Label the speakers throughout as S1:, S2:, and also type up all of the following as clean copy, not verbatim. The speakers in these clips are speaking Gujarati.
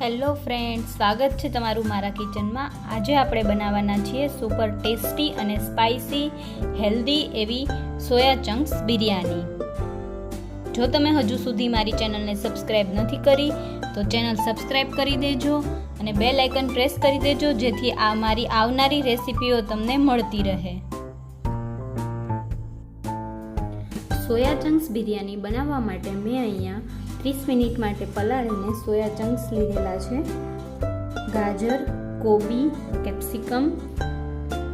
S1: હેલો ફ્રેન્ડ, સ્વાગત છે તમારું મારા કિચનમાં। આજે આપણે બનાવવાના છીએ સુપર ટેસ્ટી અને સ્પાઇસી હેલ્ધી એવી સોયા ચંક્સ બિરયાની। જો તમે હજુ સુધી મારી ચેનલને સબસ્ક્રાઈબ નથી કરી તો ચેનલ સબસ્ક્રાઈબ કરી દેજો અને બેલ આઇકન પ્રેસ કરી દેજો, જેથી આ મારી આવનારી રેસિપીઓ તમને મળતી રહે। સોયા ચંક્સ બિરયાની બનાવવા માટે મેં અહીંયા 30 મિનિટ માટે પલાળીને સોયા ચંક્સ લીધેલા છે। ગાજર, કોબી, કેપ્સિકમ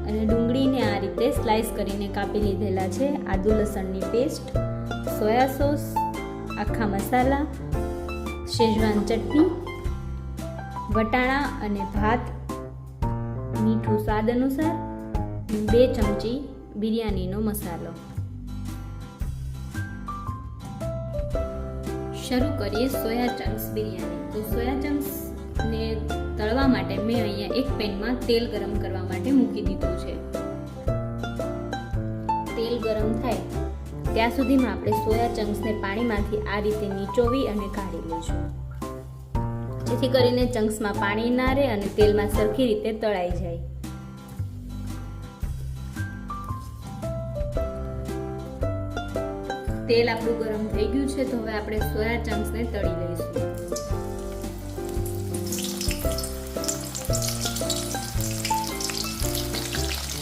S1: અને ડુંગળીને આ રીતે સ્લાઇસ કરીને કાપી લીધેલા છે। આદુ લસણની પેસ્ટ, સોયા સોસ, આખા મસાલા, શેઝવાન ચટણી, વટાણા અને ભાત, મીઠું સ્વાદ અનુસાર, 2 ચમચી બિરયાનીનો મસાલો। શરૂ કરીએ સોયા ચંક્સ બિરયાની। તો સોયા ચંક્સને તળવા માટે મેં અહીંયા એક પેનમાં તેલ ગરમ કરવા માટે મૂકી દીધું છે। તેલ ગરમ થાય ત્યાં સુધીમાં આપણે સોયા ચંક્સને પાણીમાંથી આ રીતે નીચોવી અને કાઢી લઈશું, જેથી કરીને ચંક્સમાં પાણી ના રહે અને તેલમાં સરખી રીતે તળાઈ જાય। તેલ આપણું ગરમ થઈ ગયું છે, તો હવે આપણે સોયા ચંક્સને તળી લઈશું।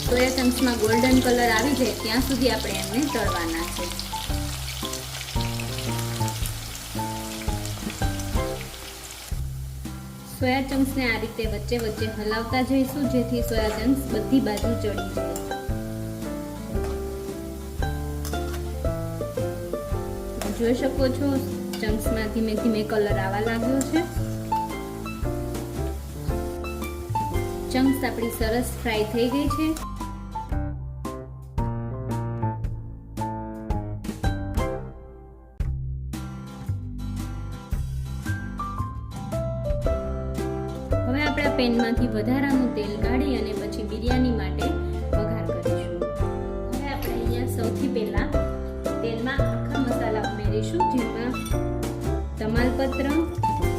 S1: સોયા ચંક્સમાં ગોલ્ડન કલર આવી જાય ત્યાં સુધી આપણે એમને તળવાના છે। સોયા ચંક્સને આ રીતે વચ્ચે વચ્ચે હલાવતા જઈશું, જેથી સોયા ચંક્સ બધી બાજુ ચડી જાય। જોઈ શકો છો, ચંક્સમાં ધીમે ધીમે કલર આવવા લાગ્યો છે। ચંક્સ આપણી સરસ ફ્રાય થઈ ગઈ છે। હવે આપણે પેનમાંથી વધારાનું તેલ કાઢી અને પછી બિરયાની માટે વઘાર કરીશું। હવે આપણે અહીંયા સૌથી પહેલા તેલમાં આખા મસાલા ઉમેરીશું, જેમાં તમાલપત્ર,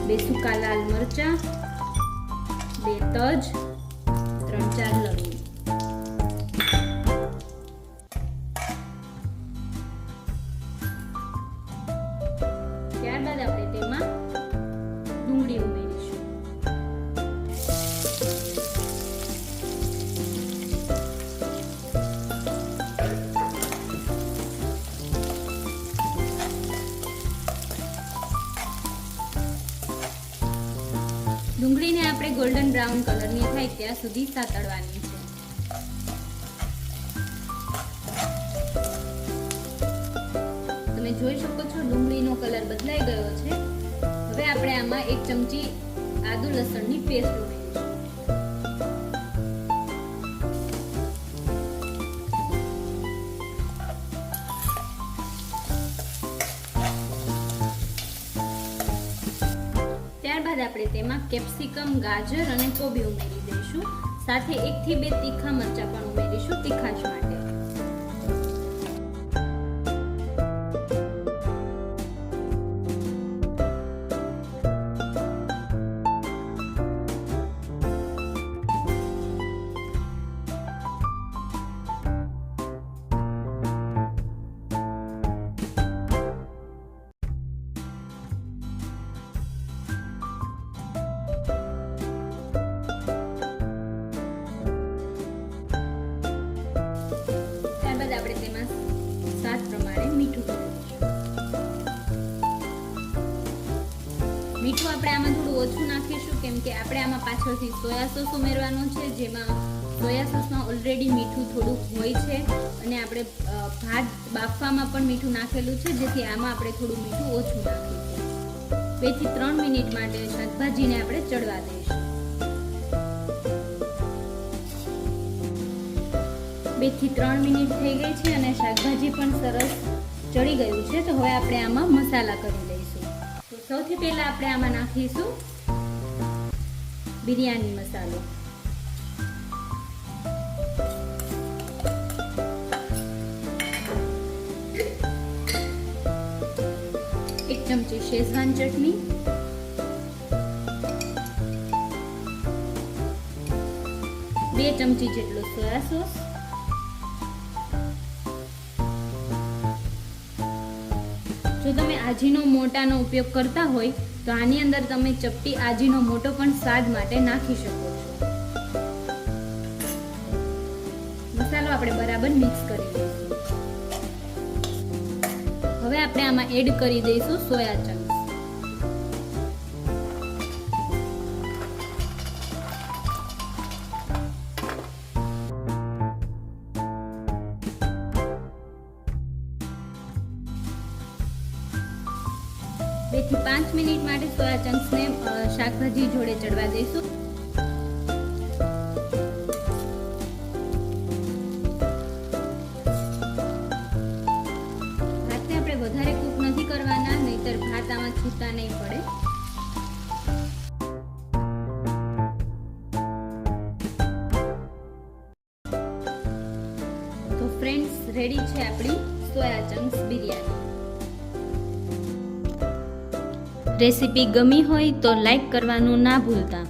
S1: 2 સૂકા લાલ મરચા, 2 તજ, 3-4 લવિંગ। ત્યારબાદ આપણે તેમાં ડુંગળી ઉમેરીશું। ડુંગળીને આપણે ગોલ્ડન બ્રાઉન કલરની થાય ત્યાં સુધી સાતળવાની છે। તમે જોઈ શકો છો, ડુંગળીનો કલર બદલાઈ ગયો છે। હવે આપણે આમાં 1 ચમચી આદુ લસણની પેસ્ટ ઉમેરીશું। ત્યારબાદ આપણે તેમાં કેપ્સિકમ, ગાજર અને કોબી ઉમેરી દઈશું। સાથે 1 થી 2 તીખા મરચાં પણ ઉમેરીશું તીખાશ માટે। આપણે તેમાં સ્વાદ પ્રમાણે મીઠું ઉમેરીશું। મીઠું આપણે આમાં થોડું ઓછું નાખીશું, કેમ કે આપણે આમાં પાછળથી સોયા સોસ ઉમેરવાનો છે, જેમાં સોયા સોસમાં ઓલરેડી મીઠું થોડું હોય છે અને આપણે ભાત બાફવામાં પણ મીઠું નાખેલું છે, જેથી આમાં આપણે થોડું મીઠું ઓછું નાખીશું। 2 થી 3 મિનિટ માટે શાકભાજીને આપણે ચડવા દઈશું। 2 થી 3 મિનિટ થઈ ગઈ છે અને શાકભાજી પણ સરસ ચડી ગયું છે, તો હવે આપણે આમાં મસાલા કરી લઈશું। તો સૌથી પહેલા આપણે આમાં નાખીશું બિરયાની મસાલો। 1 ચમચી શેઝવાન ચટણી, 2 ચમચી જેટલો સોયા સોસ, જો તમે આજીનો મોટાનો ઉપયોગ કરતા હોય તો આની અંદર તમે ચપટી આજીનો મોટો પણ સ્વાદ માટે નાખી શકો છો. મસાલો આપણે બરાબર મિક્સ કરી દઈશું. હવે આપણે આમાં એડ કરી દઈશું સોયા ચંક્સ. બે થી 5 મિનિટ માટે સોયા ચંક્સને શાકભાજી જોડે ચડવા દઈશું. ભાતને આપણે વધારે કૂક નથી કરવાના, નહીતર ભાત આમાં છૂટા નહીં પડે. તો ફ્રેન્ડ્સ, રેડી છે આપણી સોયા ચંક્સ બિરયાની. રેસીપી ગમી હોય તો લાઈક કરવાનું ના ભૂલતા.